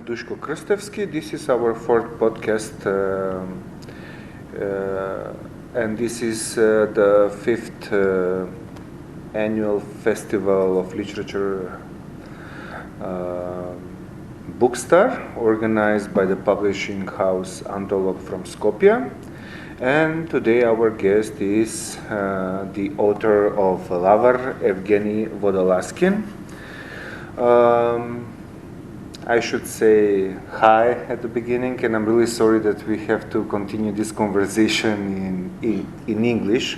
Dушко Крстевски. This is our fourth podcast, and this is the fifth annual Festival of Literature Bookstar, organized by the publishing house Antolog from Skopje. And today our guest is the author of Lavar, Evgenij Водолазкин. I should say hi at the beginning, and I'm really sorry that we have to continue this conversation in English.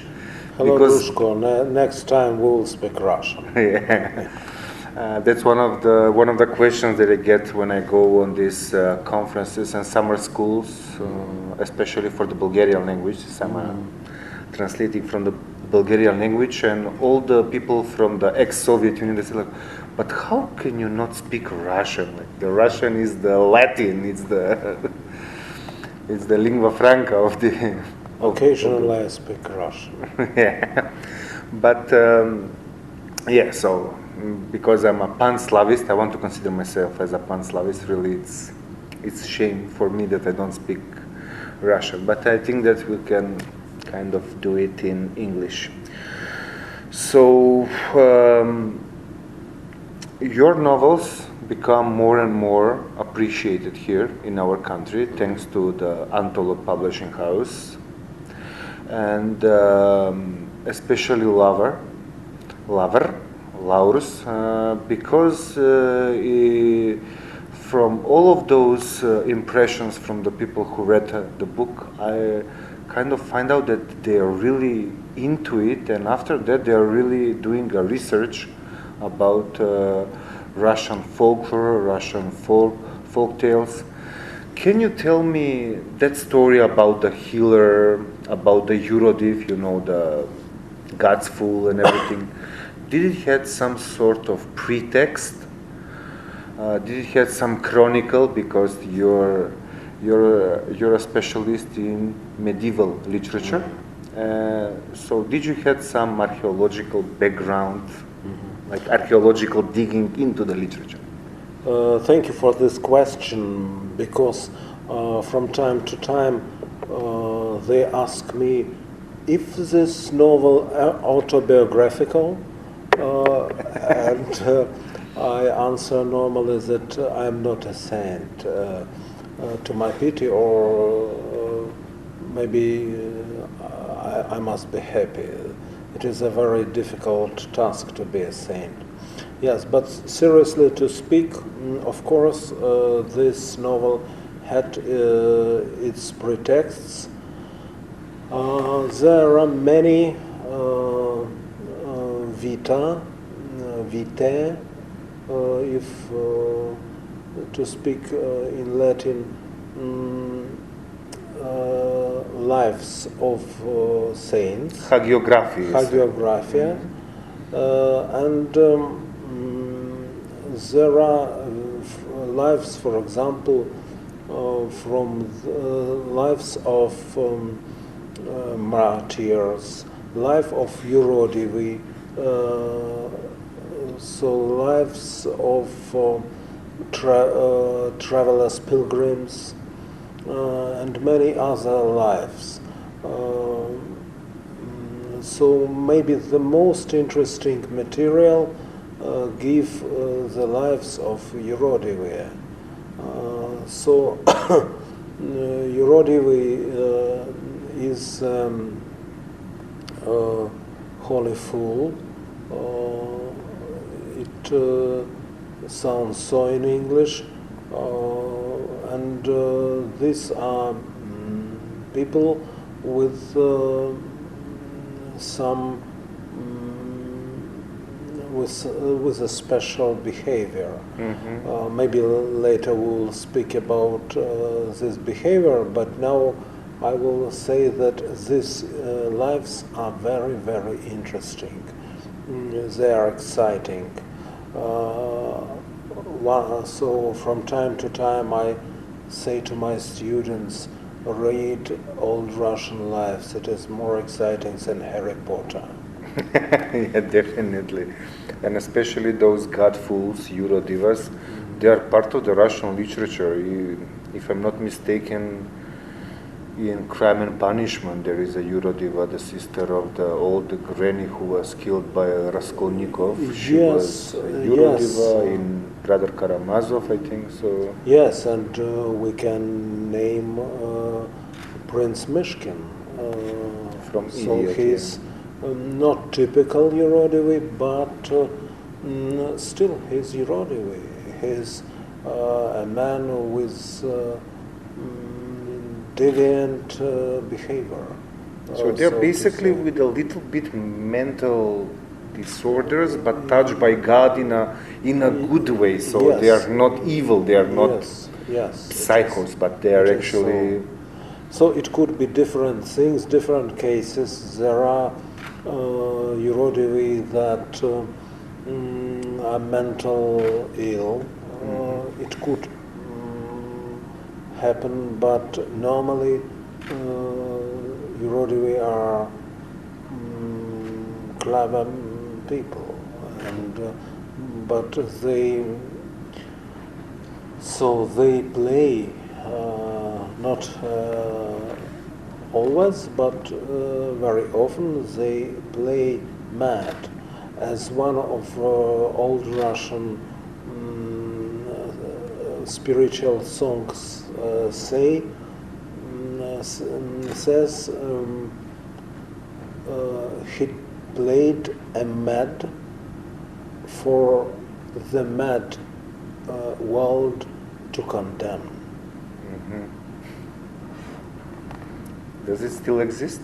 Hello, Dушко. Next time we'll speak Russian. Yeah. That's one of the questions that I get when I go on these conferences and summer schools, especially for the Bulgarian language. I'm translating from the Bulgarian language, and all the people from the ex-Soviet Union, they say like, but how can you not speak Russian? Like, the Russian is the Latin, it's the lingua franca of the... Occasionally I speak Russian. Yeah, but so because I'm a pan-Slavist, I want to consider myself as a pan-Slavist. Really, it's shame for me that I don't speak Russian, but I think that we can kind of do it in English. So your novels become more and more appreciated here in our country thanks to the Antolog publishing house, and especially Laurus, because from all of those impressions from the people who read the book, I kind of find out that they are really into it, and after that they are really doing a research about Russian folklore, Russian folk tales. Can you tell me that story about the healer, about the Eurodiv, the God's Fool and everything? Did it have some sort of pretext? Did it have some chronicle, because you're a specialist in medieval literature? So did you have some archaeological background, like archaeological digging into the literature? Thank you for this question, because from time to time they ask me if this novel autobiographical, and I answer normally that I am not a saint, to my pity, or maybe I must be happy. It is a very difficult task to be a saint. Yes, but seriously to speak, of course, this novel had its pretexts. There are many vitae, if to speak in Latin, lives of saints. Hagiographia. And there are lives, for example, from the lives of martyrs, life of Eurodivi, so lives of travelers, pilgrims, and many other lives. So maybe the most interesting material give the lives of Eurodivi. So Eurodivi is holy fool. It sounds so in English, and these are people with some with a special behavior. Maybe later we'll speak about this behavior, but now I will say that these lives are very, very interesting. They are exciting. So from time to time I say to my students, read old Russian lives. It is more exciting than Harry Potter. Yeah, definitely. And especially those god fools, Eurodivas, they are part of the Russian literature. If I'm not mistaken, in Crime and Punishment, there is a Yurodiva, the sister of the old granny who was killed by Raskolnikov. She was Yurodiva in Brother Karamazov, I think so. Yes, and we can name Prince Mishkin. From so Idiot, he's not typical Yurodivi, but still he's Yurodivi. He's a man with deviant behavior. So they're basically with a little bit mental disorders, but touched by God in a good way. So they are not evil. They are not psychos, but they are actually. So it could be different things, different cases. There are Yurodivi that are mental ill. It could happen, but normally Yurodivi are clever people, and but they play not always, but very often they play mad, as one of old Russian spiritual songs says he played a mad for the mad world to condemn. Mm-hmm. Does it still exist?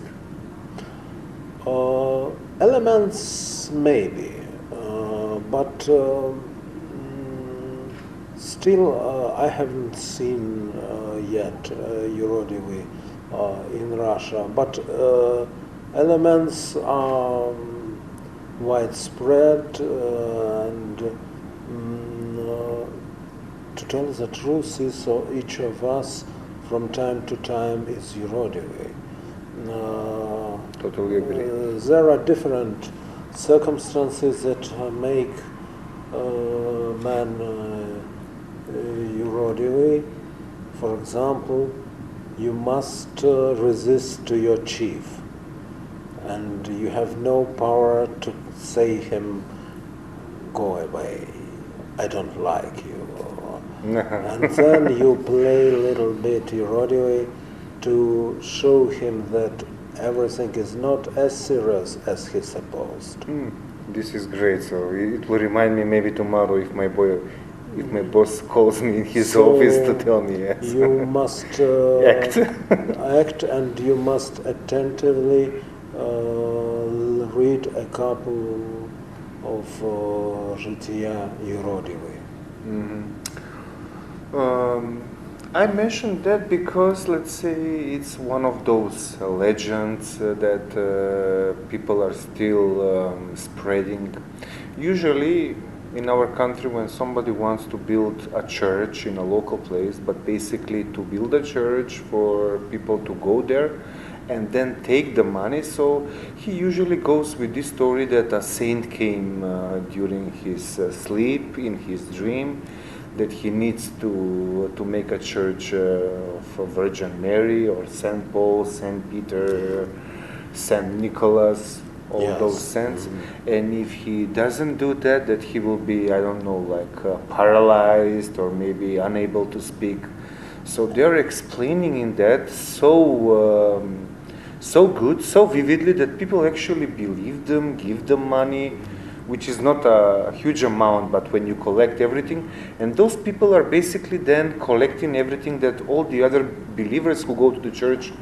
Elements maybe, but still I haven't seen yet Yurodivi in Russia, but elements are widespread, and to tell the truth is, so each of us from time to time is Yurodivi. Totally agree. There are different circumstances that make man Yurodivi. For example, you must resist to your chief, and you have no power to say him, go away, I don't like you. And then you play a little bit Yurodivi to show him that everything is not as serious as he supposed. This is great. So it will remind me maybe tomorrow if my boss calls me in his office to tell me yes. You must act, and you must attentively read a couple of Жития Yurodivi. I mentioned that because, let's say, it's one of those legends that people are still spreading. Usually, in our country, when somebody wants to build a church in a local place, but basically to build a church for people to go there and then take the money, so he usually goes with this story that a saint came during his sleep, in his dream, that he needs to make a church of Virgin Mary or Saint Paul, Saint Peter, Saint Nicholas, all those saints. And if he doesn't do that, that he will be, I don't know, like paralyzed or maybe unable to speak. So they're explaining in that so good, so vividly that people actually believe them, give them money, which is not a huge amount, but when you collect everything, and those people are basically then collecting everything that all the other believers who go to the church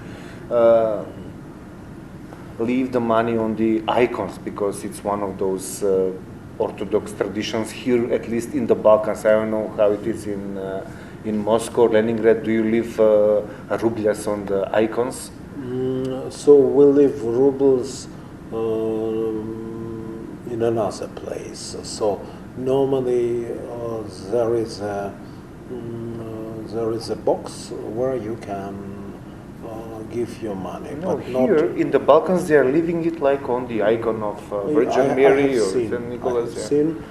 leave the money on the icons, because it's one of those Orthodox traditions here, at least in the Balkans. I don't know how it is in Moscow, Leningrad. Do you leave rubles on the icons? So we leave rubles in another place. So normally there is a box where you can give your money. No, but here not in the Balkans they are leaving it like on the icon of Virgin Mary or Saint Nicholas. I have seen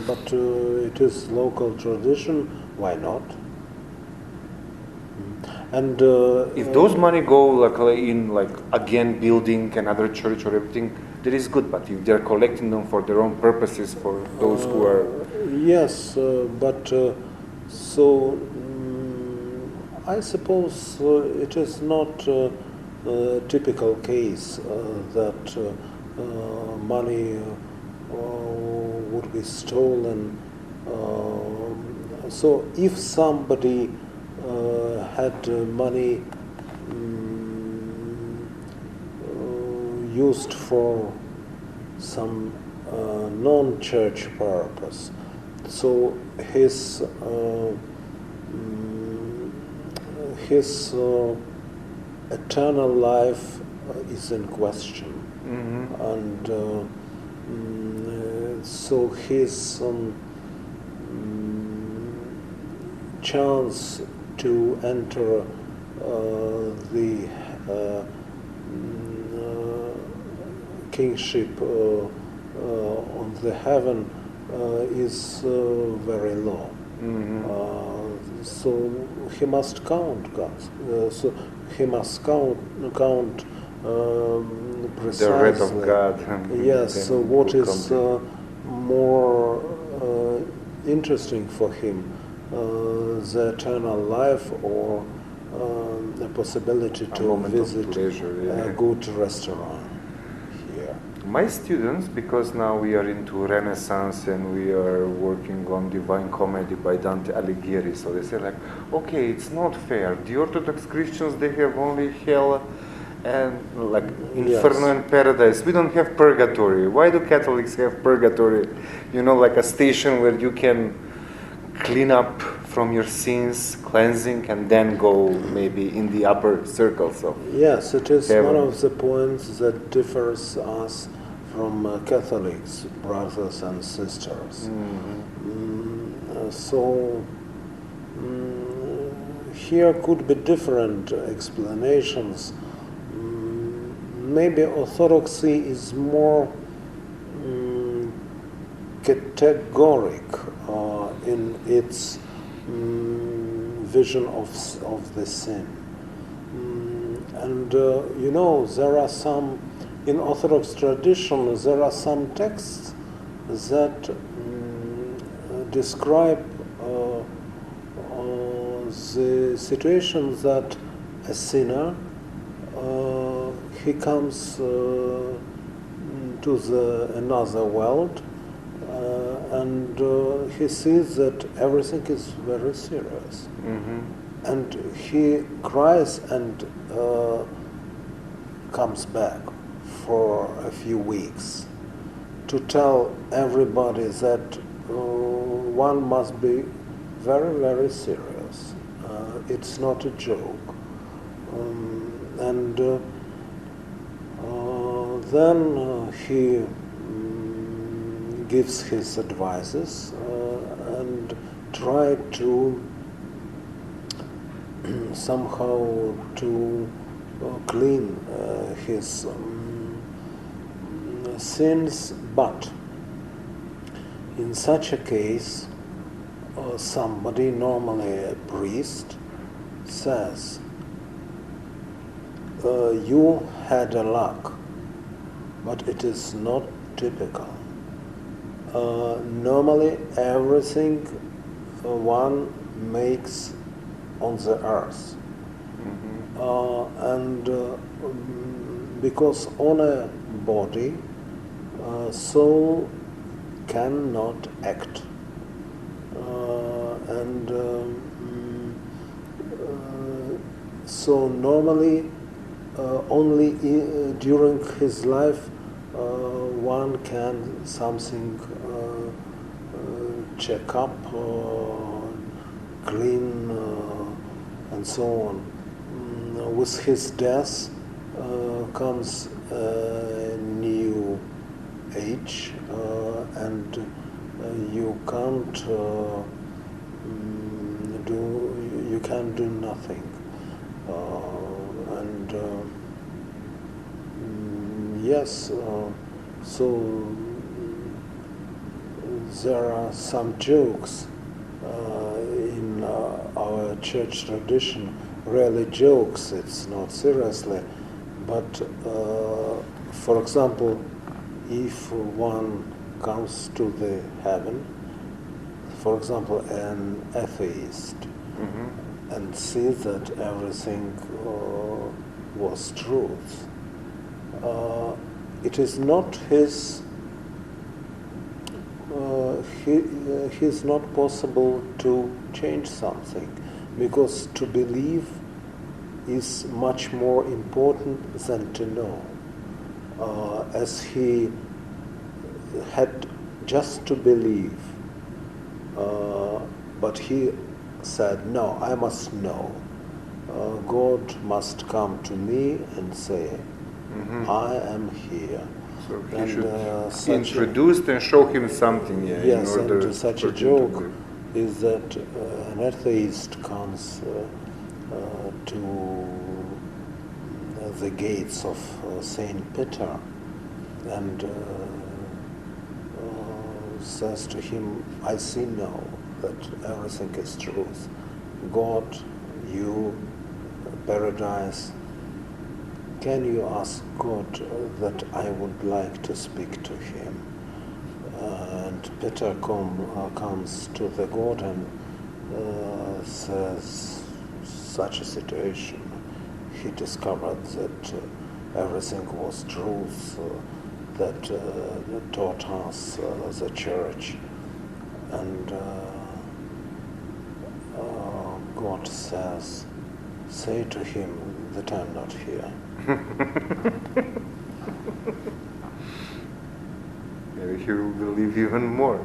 but it is local tradition. Why not? And if those money go like in again building another church or everything, that is good. But if they're collecting them for their own purposes, for those who are yes, but so I suppose it is not a typical case that money would be stolen. So if somebody had money used for some non-church purpose, so his eternal life is in question, and so his chance to enter the kingship on the heaven is very low. So he must count God. So he must count precisely. the wrath of God. Yes. So what is more interesting for him? The eternal life or the possibility to visit a good restaurant here. My students, because now we are into Renaissance and we are working on Divine Comedy by Dante Alighieri, so they say like, okay, it's not fair. The Orthodox Christians, they have only hell and like Inferno and Paradise. We don't have purgatory. Why do Catholics have purgatory? You know, like a station where you can clean up from your sins, cleansing, and then go maybe in the upper circles of yes, it is heaven. One of the points that differs us from Catholics, brothers and sisters. So here could be different explanations. Maybe Orthodoxy is more categoric in its vision of the sin. And you know, there are some, in Orthodox tradition, there are some texts that describe the situation that a sinner, he comes to another world, and he sees that everything is very serious. And he cries and comes back for a few weeks to tell everybody that one must be very, very serious. It's not a joke. And then he gives his advices and try to somehow to clean his sins, but in such a case somebody, normally a priest, says, you had a luck, but it is not typical. Normally everything one makes on the earth. And because on a body, soul cannot act. So normally only during his life one can something check up, clean, and so on. With his death comes a new age, and you can't do nothing. Yes, so there are some jokes in our church tradition, really jokes, it's not seriously, but for example, if one comes to the heaven, for example, an atheist, and sees that everything was truth, it is not his. He's not possible to change something, because to believe is much more important than to know. As he had just to believe, but he said, no, I must know. God must come to me and say, I am here. So he should introduce and show him something. Yeah, yes, in order and such a for him joke to is that an atheist comes to the gates of Saint Peter and says to him, I see now that everything is truth. God, you, paradise. Can you ask God that I would like to speak to him? And Peter comes to the God and says such a situation. He discovered that everything was truth, that taught us the church. And God says, say to him that I'm not here. Maybe he will believe even more.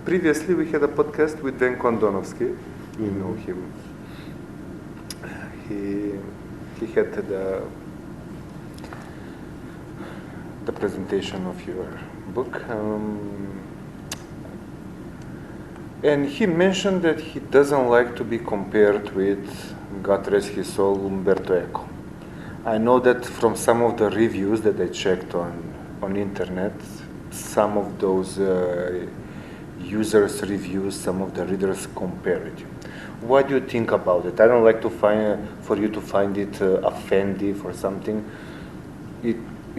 Previously, we had a podcast with Dan Kondonovsky. You know him. He had the presentation of your book, and he mentioned that he doesn't like to be compared with, God rest his soul, Umberto Eco. I know that from some of the reviews that I checked on internet, some of those users' reviews, some of the readers compare it. What do you think about it? I don't like to for you to find it offensive or something. It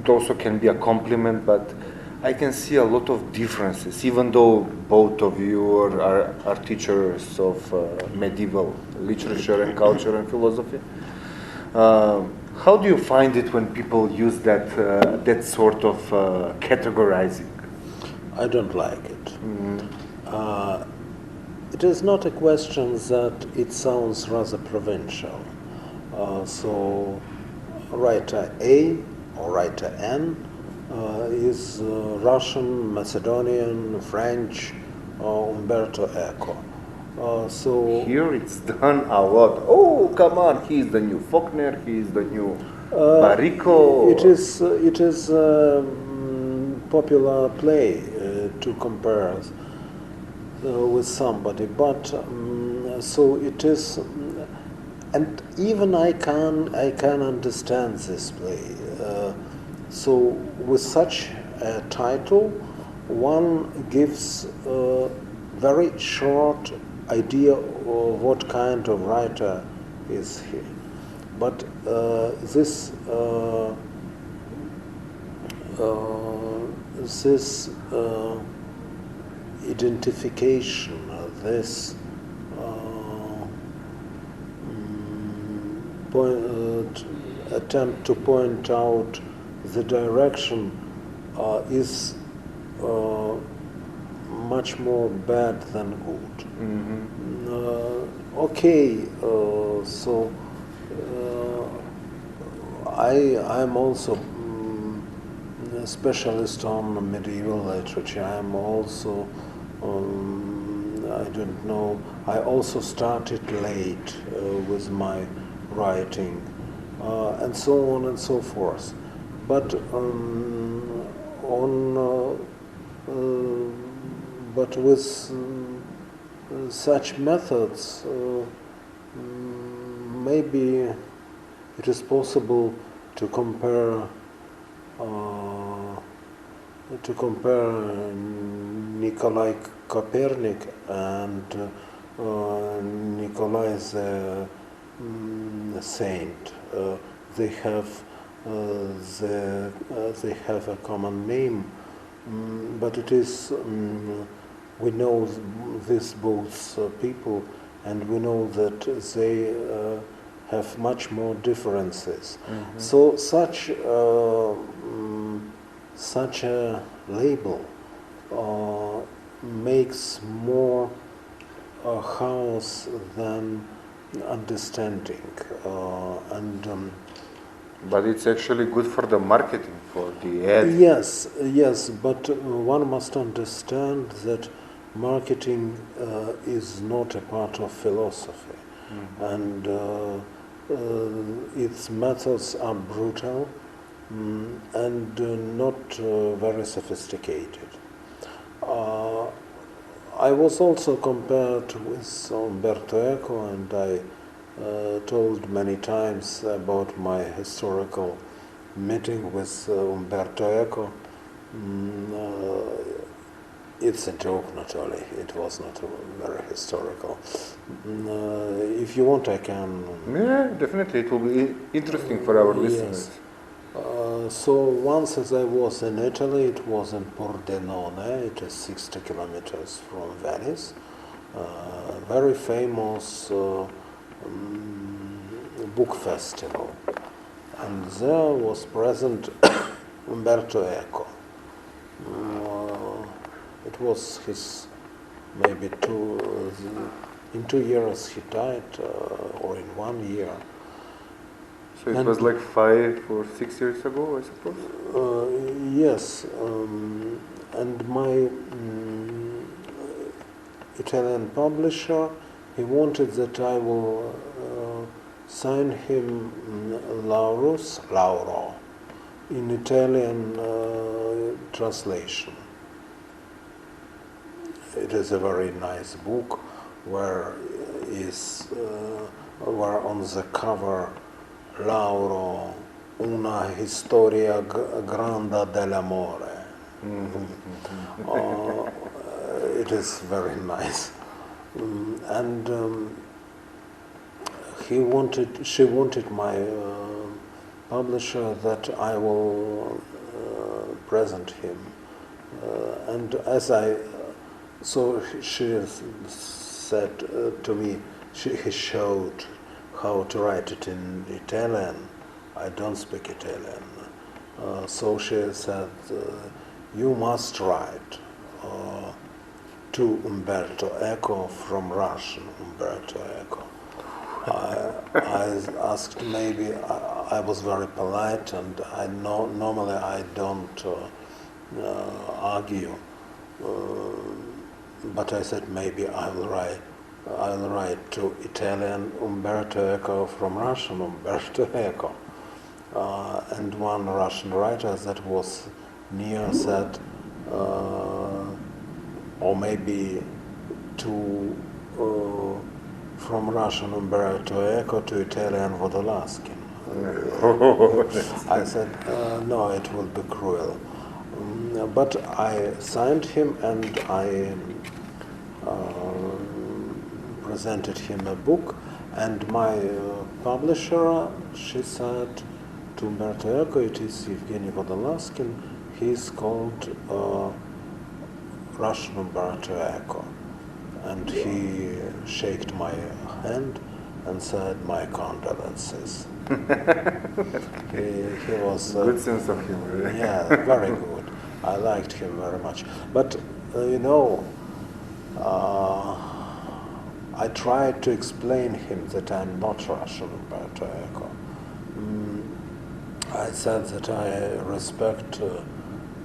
also can be a compliment, but I can see a lot of differences, even though both of you are teachers of medieval literature and culture and philosophy. How do you find it when people use that sort of categorizing? I don't like it. It is not a question that it sounds rather provincial. So writer A or writer N is Russian, Macedonian, French, Umberto Eco. So here it's done a lot. Oh, come on! He's the new Faulkner. He's the new Barrico. It is popular play to compare with somebody, but so it is, and even I can understand this play. So with such a title, one gives a very short idea of what kind of writer is he. But this identification, this attempt to point out the direction is much more bad than good. So I'm also a specialist on medieval literature. I'm also I don't know. I also started late with my writing, and so on and so forth. But but with such methods, maybe it is possible to compare to compare Nikolai Copernic and Nikolai the saint. They have a common name, but it is we know these both people, and we know that they have much more differences. Mm-hmm. So such a label makes more chaos than understanding, but it's actually good for the marketing, for the ad. Yes, but one must understand that marketing is not a part of philosophy, and its methods are brutal and not very sophisticated. I was also compared with Umberto Eco, and I told many times about my historical meeting with Umberto Eco. It's a joke, not only. It was not very historical. If you want, I can... Yeah, definitely. It will be interesting for our listeners. So once as I was in Italy, it was in Pordenone. It is 60 kilometers from Venice. Very famous book festival. And there was present Umberto Eco. It was his, maybe in 2 years he died, or in 1 year. So it was like 5 or 6 years ago, I suppose? Yes, and my Italian publisher, he wanted that I will sign him Lauro, in Italian translation. It is a very nice book where on the cover Lauro, una historia grande dell'amore. It is very nice, and she wanted my publisher that I will present him, and so she said to me, he showed how to write it in Italian. I don't speak Italian. So she said, you must write to Umberto Eco from Russian, Umberto Eco. I asked, maybe, I was very polite, and normally I don't argue, but I said, maybe I'll write to Italian Umberto Eco from Russian Umberto Eco. And one Russian writer that was near said, or maybe from Russian Umberto Eco to Italian Водолазкин. I said, no, it will be cruel. But I signed him, and I presented him a book, and my publisher, she said to Umberto Eco, it is Евгениј Водолазкин, he is called Russian Umberto Eco. And he shook my hand and said, my condolences. He was... good sense of humor. Yeah, very good. I liked him very much. But, I tried to explain him that I'm not Russian Umberto Eco. I said that I respect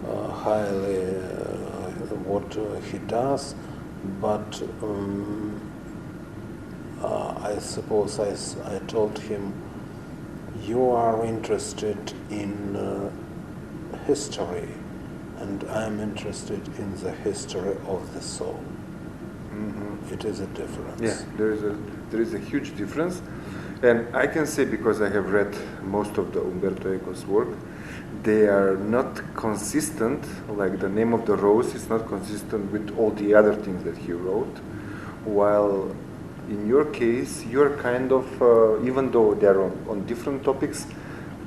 highly what he does, but I suppose I told him, you are interested in history, and I'm interested in the history of the soul. Mm-hmm. It is a difference. Yeah, there is a huge difference, And I can say, because I have read most of the Umberto Eco's work, they are not consistent, like the name of the rose is not consistent with all the other things that he wrote, while in your case, you're kind of, even though they're on different topics,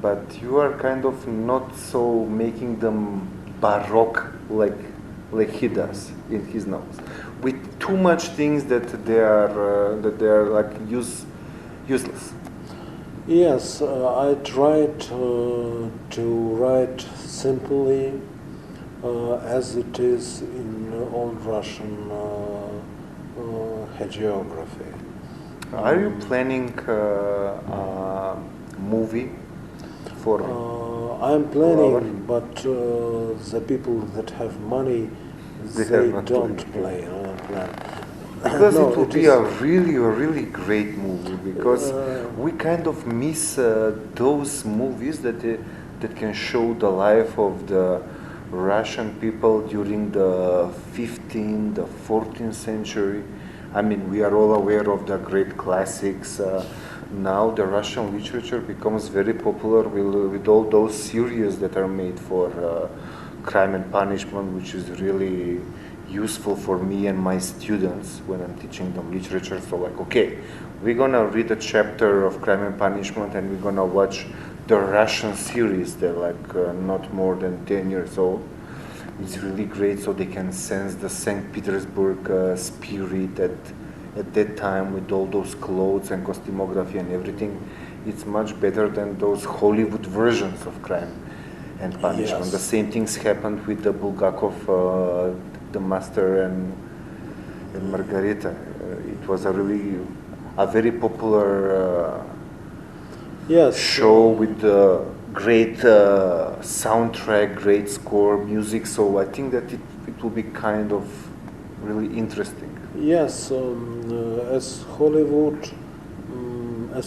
but you are kind of not so making them baroque like he does in his novels, with too much things that they are like useless. Yes, I tried to write simply as it is in old Russian hagiography. Are you planning a movie for? I'm planning, but the people that have money, they don't plan. Because no, it would be a really great movie, because we kind of miss those movies that can show the life of the Russian people during the 15th, the 14th century. I mean, we are all aware of the great classics. Now the Russian literature becomes very popular with all those series that are made for Crime and Punishment, which is really useful for me and my students when I'm teaching them literature. So like, okay, we're gonna read a chapter of Crime and Punishment and we're gonna watch the Russian series. They're like not more than 10 years old. It's really great, so they can sense the St. Petersburg spirit at that time, with all those clothes and costumography and everything. It's much better than those Hollywood versions of Crime and Punishment. Yes. The same things happened with the Bulgakov, the Master and Margarita. It was a very popular show with great soundtrack, great score, music. So I think that it will be kind of really interesting. Yes, as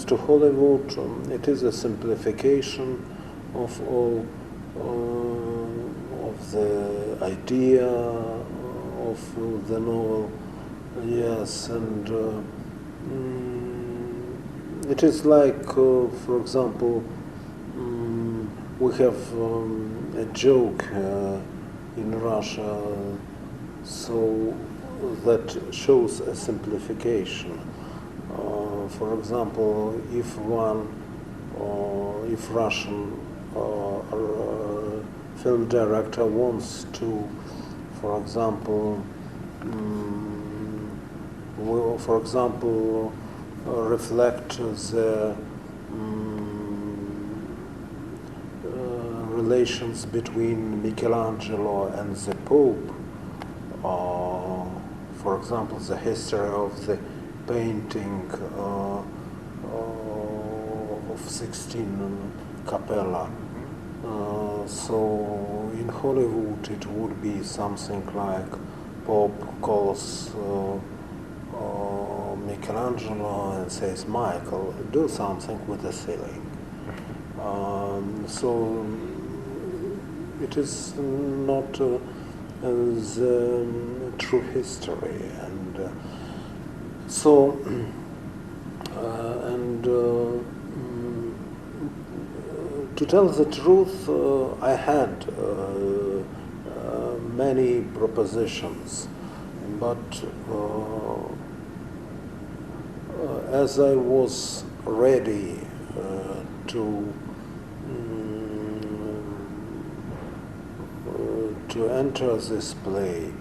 to Hollywood, it is a simplification of all of the idea of the novel. Yes, and it is like, for example, we have a joke in Russia, so that shows a simplification. For example, if Russian film director wants to, for example, reflect the relations between Michelangelo and the Pope, for example, the history of the painting of 16 Capella. So in Hollywood it would be something like Pope calls Michelangelo and says, Michael, do something with the ceiling. So it is not the true history, and to tell the truth, I had many propositions, but as I was ready to enter this play,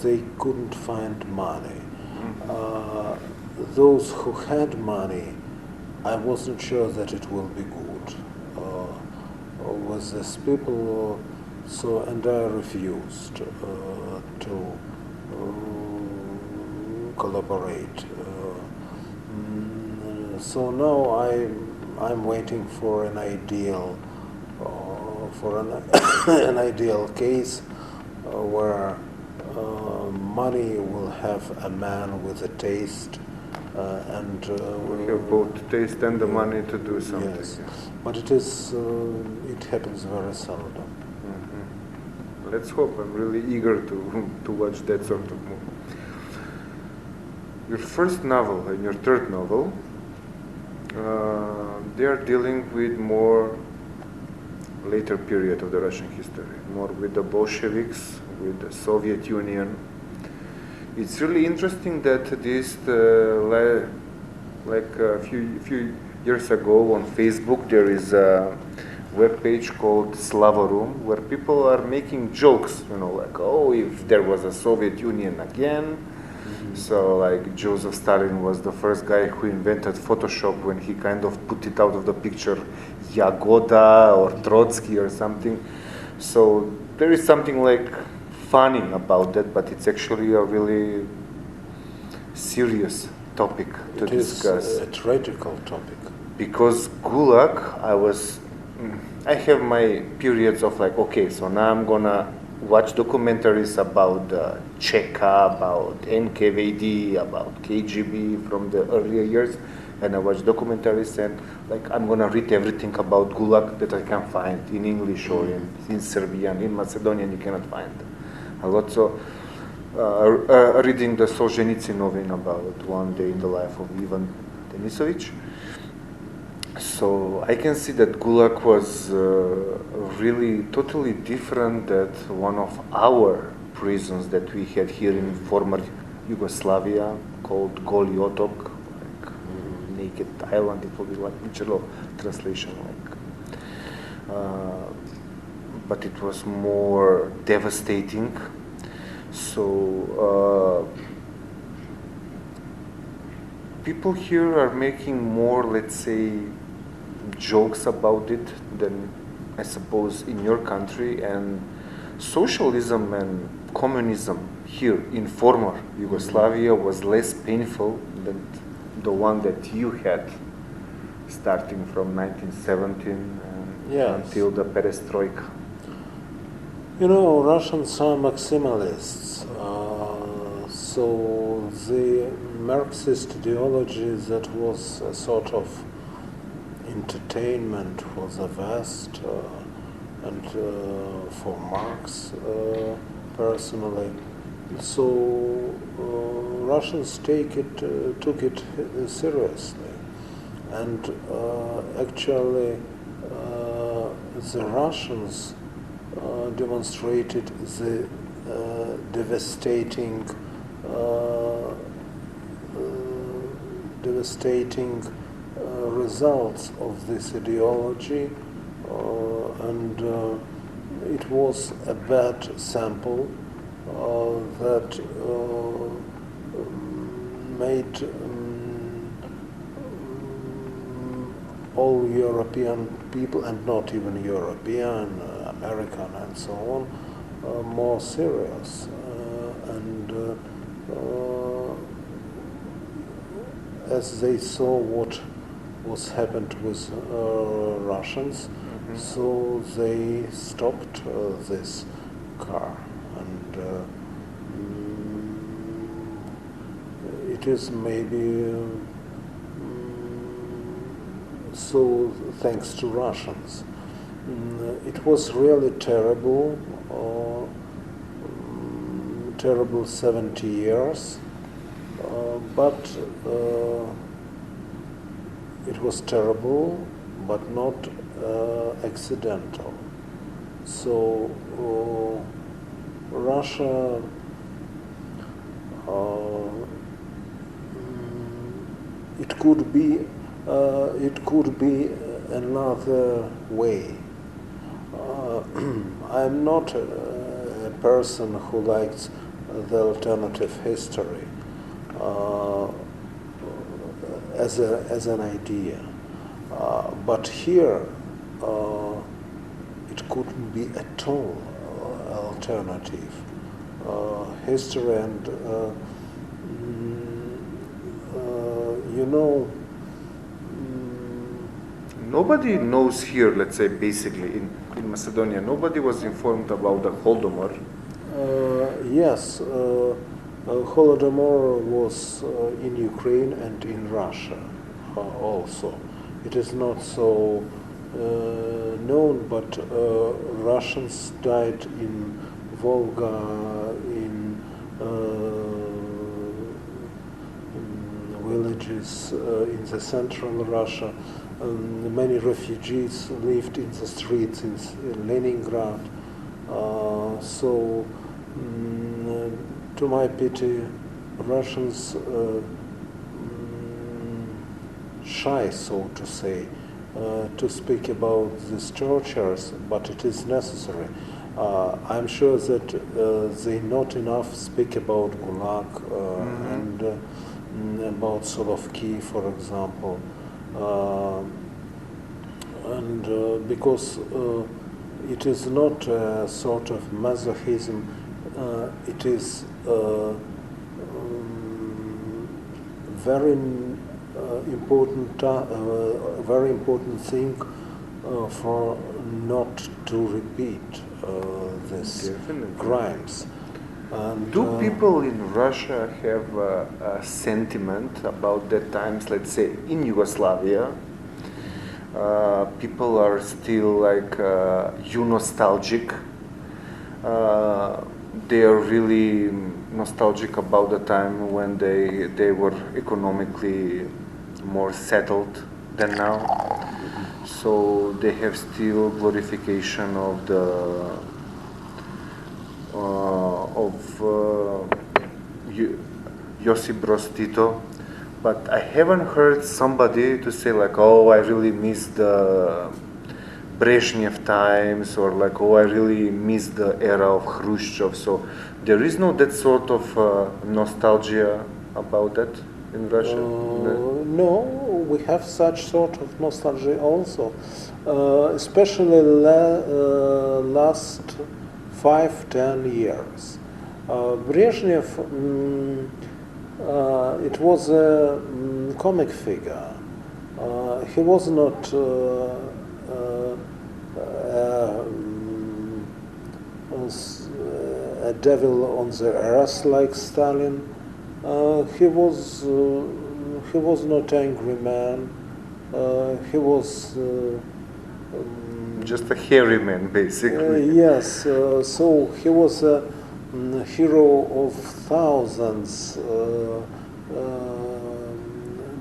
they couldn't find money. Those who had money, I wasn't sure that it will be good with these people, and I refused to collaborate. So now I'm waiting for an ideal an ideal case where money will have a man with a taste and we have both taste and the money to do something. Yes, but it happens very seldom. Mm-hmm. Let's hope. I'm really eager to watch that sort of movie. your first novel and your third novel, they are dealing with more later period of the Russian history, more with the Bolsheviks, with the Soviet Union. It's really interesting that this, like a few years ago on Facebook, there is a web page called Slava Room, where people are making jokes, like, oh, if there was a Soviet Union again. So like Joseph Stalin was the first guy who invented Photoshop when he kind of put it out of the picture Yagoda or Trotsky or something. So there is something like funny about that, but it's actually a really serious topic to discuss. It is a tragical topic. Because Gulag, I have my periods of like, okay, so now I'm gonna watch documentaries about Cheka, about NKVD, about KGB from the earlier years, and I watch documentaries and like I'm gonna read everything about Gulag that I can find in English or in Serbian, in Macedonian you cannot find a lot. So reading the Solzhenitsyn novin about one day in the life of Ivan Denisovich. So I can see that Gulag was really totally different than one of our prisons that we had here in former Yugoslavia called Goli Otok, like Naked Island. It will be like literal translation, but it was more devastating. So people here are making more, let's say, jokes about it than I suppose in your country, and socialism and communism here in former Yugoslavia was less painful than the one that you had starting from 1917 until the perestroika. Russians are maximalists, so the Marxist ideology that was a sort of entertainment for the West and for Marx personally. So Russians took it seriously, and actually the Russians demonstrated the devastating results of this ideology, and it was a bad sample that made all European people, and not even European, American and so on, more serious. As they saw what was happened with Russians, so they stopped this car, and it is maybe so thanks to Russians. It was really terrible 70 years, but it was terrible, but not accidental. So Russia it could be another way. I'm not a person who likes the alternative history as an idea, but here it couldn't be at all alternative history, and nobody knows here, let's say, basically in Macedonia, nobody was informed about the Holodomor. Yes, Holodomor was in Ukraine and in Russia also. It is not so known, but Russians died in Volga, in villages in the central Russia. Many refugees lived in the streets in Leningrad. So, to my pity, Russians shy, so to say, to speak about these tortures, but it is necessary. I'm sure that they not enough speak about Gulag and about Solovki, for example, and because it is not a sort of masochism, it is very important thing for not to repeat these crimes. And, do people in Russia have a sentiment about that times, let's say in Yugoslavia, people are still like nostalgic. They are really nostalgic about the time when they were economically more settled than now. So they have still glorification of the Josip Broz Tito, but I haven't heard somebody to say like, oh, I really miss the Brezhnev times, or like, oh, I really miss the era of Khrushchev. So there is no that sort of nostalgia about that in Russia? No, we have such sort of nostalgia also, especially last 5-10 years. Brezhnev, it was a comic figure. He was not a devil on the earth like Stalin. He was not angry man. He was just a hairy man, basically. Yes. So he was a hero of thousands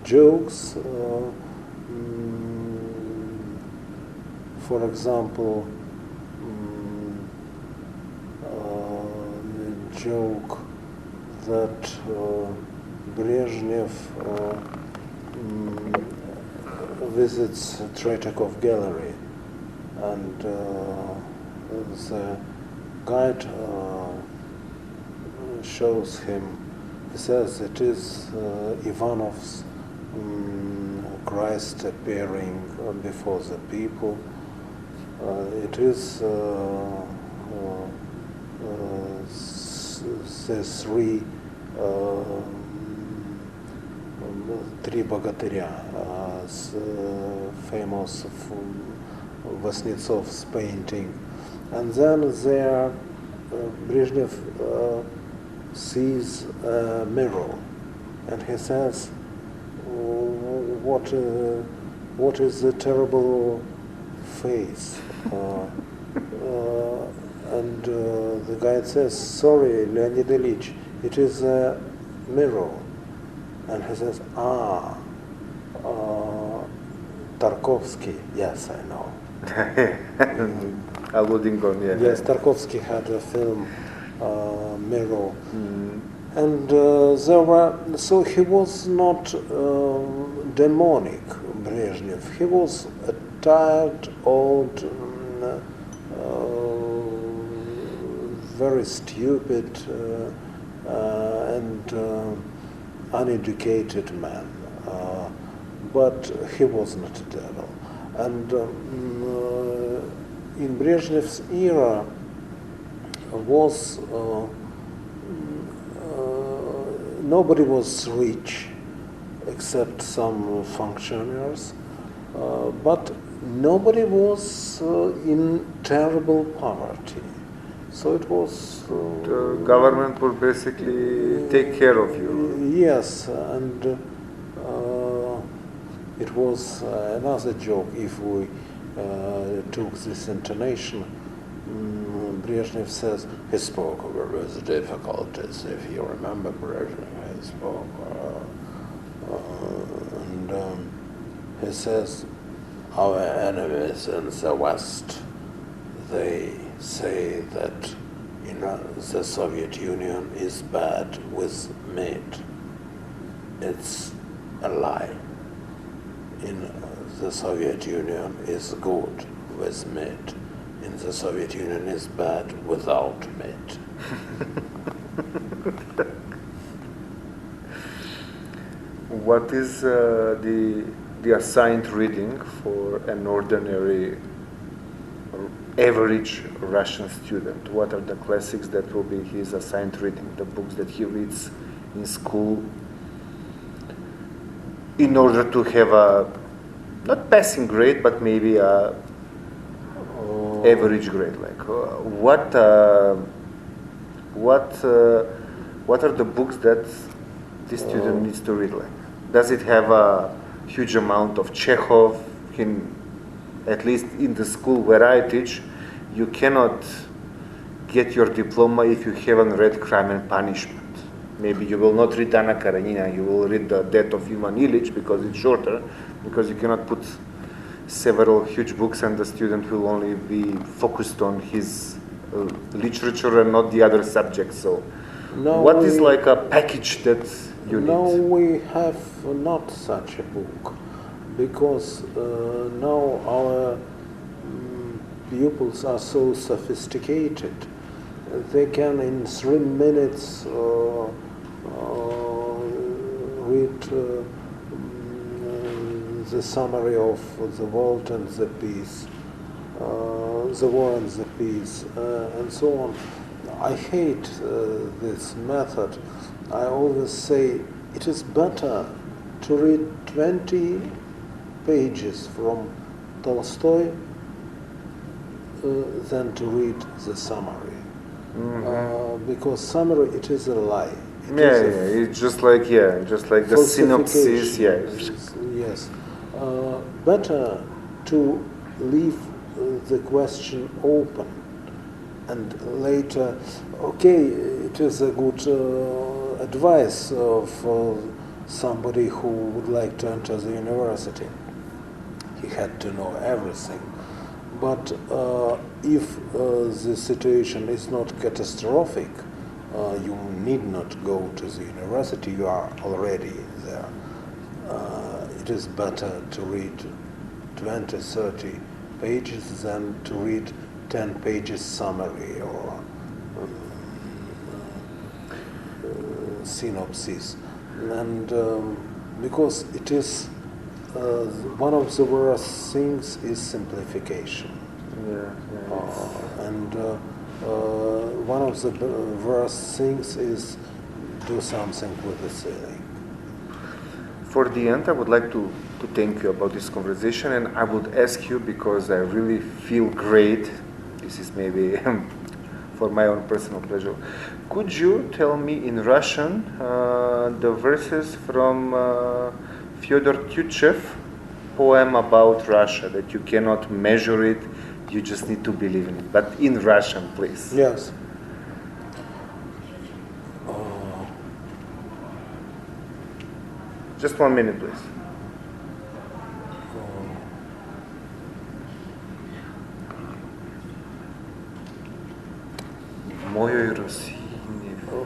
jokes. For example, the joke that Brezhnev visits Tretyakov gallery, and the guide shows him. He says it is Ivanov's Christ appearing before the people. It is the three богатыря, famous Vasnetsov's painting. And then there Brezhnev sees a mirror, and he says, what is the terrible face? And the guide says, sorry, Leonid Ilyich, it is a mirror. And he says, Tarkovsky, yes, I know. Alluding on, yeah. Yes, Tarkovsky had a film, Mirror. And there were, so he was not demonic, Brezhnev. He was a tired, old, very stupid and uneducated man. But he was not a devil. And in Brezhnev's era was nobody was rich except some functionaries, but nobody was in terrible poverty. So it was... the government would basically take care of you. Yes, and it was another joke if we took this intonation. Brezhnev says he spoke with difficulties. If you remember Brezhnev, he spoke He says, our enemies in the West, they say that the Soviet Union is bad with meat. It's a lie. In the Soviet Union is good with meat. In the Soviet Union is bad without meat. What is the assigned reading for an ordinary, average Russian student? What are the classics that will be his assigned reading, the books that he reads in school, in order to have a, not passing grade, but maybe a average grade? Like what are the books that the student needs to read? Like, does it have a huge amount of Chekhov? At least in the school where I teach, you cannot get your diploma if you haven't read Crime and Punishment. Maybe you will not read Anna Karenina, you will read The Death of Ivan Ilyich because it's shorter, because you cannot put several huge books and the student will only be focused on his literature and not the other subjects. So what is like a package that you need? No, we have not such a book, because now our pupils are so sophisticated. They can in 3 minutes read the summary of the World and the Peace, the War and the Peace, and so on. I hate this method. I always say it is better to read 20 pages from Tolstoy than to read the summary. Because summary, it is a lie. It's just like the synopsis. Yes. Better to leave the question open, and later, okay, it is a good advice for somebody who would like to enter the university. He had to know everything. But if the situation is not catastrophic, you need not go to the university, you are already there. It is better to read 20, 30 pages than to read 10 pages summary or synopsis. And because it is one of the worst things is simplification. And one of the worst things is do something with the ceiling. For the end, I would like to thank you about this conversation, and I would ask you, because I really feel great, this is maybe for my own personal pleasure, could you tell me in Russian the verses from Fyodor Tyutchev poem about Russia, that you cannot measure it, you just need to believe in it, but in Russian, please. Yes. Just 1 minute, please.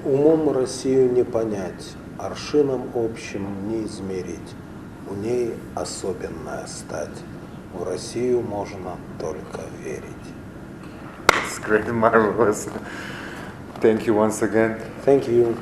Умом Россию не понять, аршином общим не измерить. У ней особенная стать. В Россию можно только верить. It's great, marvelous. Thank you once again. Thank you.